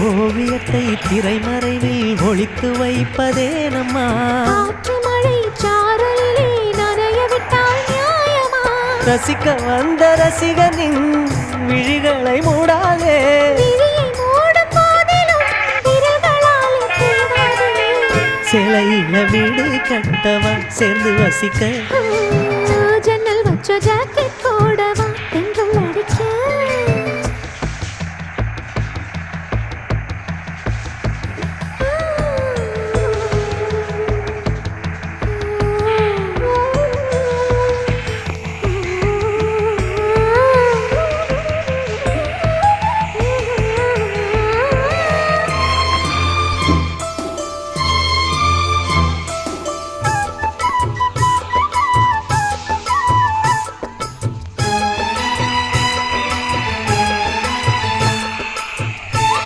ஓவியத்தை திரைமறைவில் ஒழித்து வைப்பதே நம்மா மழை சாரலிலே நனைய விட்டால் நியாயமா ரசிக்க வந்த ரசிகனின் விழிகளை மூடாதே சிலையில வீடு கட்டவா சேர்ந்து வசிக்க ஜன்னல் வச்ச ஜாக்கெட்